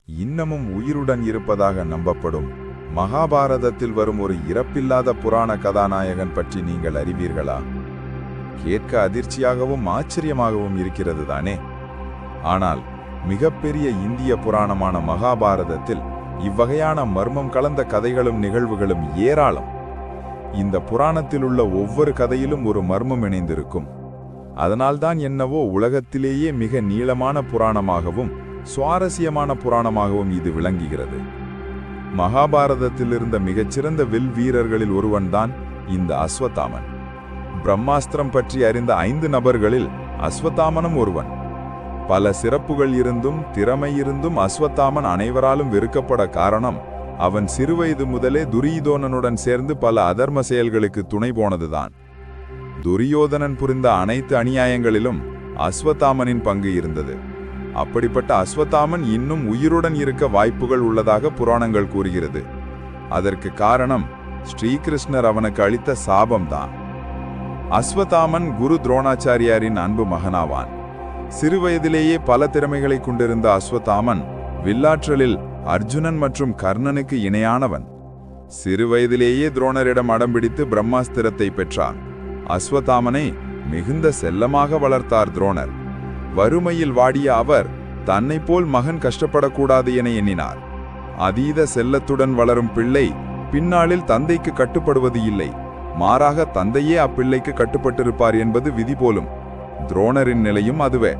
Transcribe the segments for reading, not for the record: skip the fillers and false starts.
இன்னமும் உயிருடன் இருப்பதாக நம்பப்படும் மகாபாரதத்தில் வரும் ஒரு இறப்பில்லாத புராண கதாநாயகன் பற்றி நீங்கள் அறிவீர்களா? கேட்க அதிர்ச்சியாகவும் ஆச்சரியமாகவும் இருக்கிறது தானே? ஆனால் மிகப்பெரிய இந்திய புராணமான மகாபாரதத்தில் இவ்வகையான மர்மம் கலந்த கதைகளும் நிகழ்வுகளும் ஏராளம். இந்த புராணத்தில் உள்ள ஒவ்வொரு கதையிலும் ஒரு மர்மம் இணைந்திருக்கும். அதனால்தான் என்னவோ உலகத்திலேயே மிக நீளமான புராணமாகவும் சுவாரஸ்யமான புராணமாகவும் இது விளங்குகிறது. மகாபாரதத்தில் இருந்த மிகச்சிறந்த வில் வீரர்களில் ஒருவன்தான் இந்த அஸ்வத்தாமன். பிரம்மாஸ்திரம் பற்றி அறிந்த 5 நபர்களில் அஸ்வத்தாமனும் ஒருவன். பல சிறப்புகள் இருந்தும் திறமை இருந்தும் அஸ்வத்தாமன் அனைவராலும் வெறுக்கப்பட காரணம் அவன் சிறுவயது முதலே துரியோதனனுடன் சேர்ந்து பல அதர்ம செயல்களுக்கு துணை போனதுதான். துரியோதனன் புரிந்த அனைத்து அநியாயங்களிலும் அஸ்வத்தாமனின் பங்கு இருந்தது. அப்படிப்பட்ட அஸ்வத்தாமன் இன்னும் உயிருடன் இருக்க வாய்ப்புகள் உள்ளதாக புராணங்கள் கூறுகிறது. அதற்கு காரணம் ஸ்ரீகிருஷ்ணர் அவனுக்கு அளித்த சாபம்தான். அஸ்வத்தாமன் குரு துரோணாச்சாரியாரின் அன்பு மகனாவான். சிறுவயதிலேயே பல திறமைகளை கொண்டிருந்த அஸ்வத்தாமன் வில்லாற்றலில் அர்ஜுனன் மற்றும் கர்ணனுக்கு இணையானவன். சிறுவயதிலேயே துரோணரிடம் அடம்பிடித்து பிரம்மாஸ்திரத்தை பெற்றார். அஸ்வத்தாமனை மிகுந்த செல்லமாக வளர்த்தார் துரோணர். வறுமையில் வாடிய அவர் தன்னை போல் மகன் கஷ்டப்படக்கூடாது என எண்ணினார். அதீத செல்லத்துடன் வளரும் பிள்ளை பின்னாளில் தந்தைக்கு கட்டுப்படுவது இல்லை, மாறாக தந்தையே அப்பிள்ளைக்கு கட்டுப்பட்டிருப்பார் என்பது விதி போலும். துரோணரின் நிலையும் அதுவே.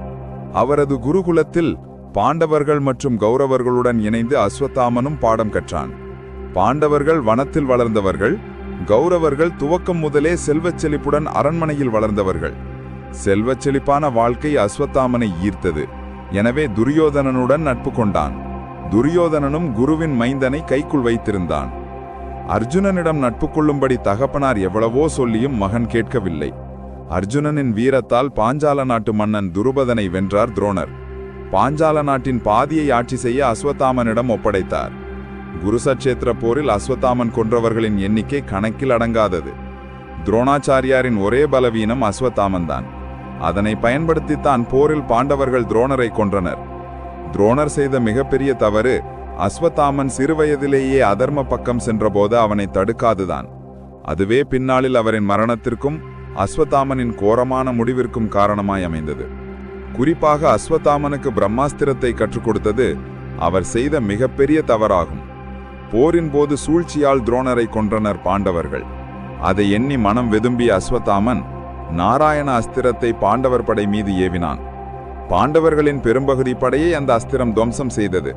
அவரது குருகுலத்தில் பாண்டவர்கள் மற்றும் கௌரவர்களுடன் இணைந்து அஸ்வத்தாமனும் பாடம் கற்றான். பாண்டவர்கள் வனத்தில் வளர்ந்தவர்கள், கௌரவர்கள் துவக்கம் முதலே செல்வச் செழிப்புடன் அரண்மனையில் வளர்ந்தவர்கள். செல்வச் செழிப்பான வாழ்க்கை அஸ்வத்தாமனை ஈர்த்தது. எனவே துரியோதனனுடன் நட்பு கொண்டான். துரியோதனனும் குருவின் மைந்தனை கைக்குள் வைத்திருந்தான். அர்ஜுனனிடம் நட்பு கொள்ளும்படி தகப்பனார் எவ்வளவோ சொல்லியும் மகன் கேட்கவில்லை. அர்ஜுனனின் வீரத்தால் பாஞ்சால நாட்டு மன்னன் துருபதனை வென்றார் துரோணர். பாஞ்சால நாட்டின் பாதியை ஆட்சி செய்ய அஸ்வத்தாமனிடம் ஒப்படைத்தார். குருசட்சேத்திர போரில் அஸ்வத்தாமன் கொன்றவர்களின் எண்ணிக்கை கணக்கில் அடங்காதது. துரோணாச்சாரியாரின் ஒரே பலவீனம் அஸ்வத்தாமன்தான். அதனை பயன்படுத்தித்தான் போரில் பாண்டவர்கள் துரோணரை கொன்றனர். துரோணர் செய்த மிகப்பெரிய தவறு அஸ்வத்தாமன் சிறுவயதிலேயே அதர்ம பக்கம் சென்றபோது அவனை தடுக்காதுதான். அதுவே பின்னாளில் அவரின் மரணத்திற்கும் அஸ்வத்தாமனின் கோரமான முடிவிற்கும் காரணமாய் அமைந்தது. குறிப்பாக அஸ்வத்தாமனுக்கு பிரம்மாஸ்திரத்தை கற்றுக் கொடுத்தது அவர் செய்த மிகப்பெரிய தவறாகும். போரின் போது சூழ்ச்சியால் துரோணரை கொன்றனர் பாண்டவர்கள். அதை எண்ணி மனம் வெதும்பிய அஸ்வத்தாமன் நாராயண அஸ்திரத்தை பாண்டவர் படை மீது ஏவினான். பாண்டவர்களின் பெரும்பகுதி படையை அந்த அஸ்திரம் துவம்சம் செய்தது.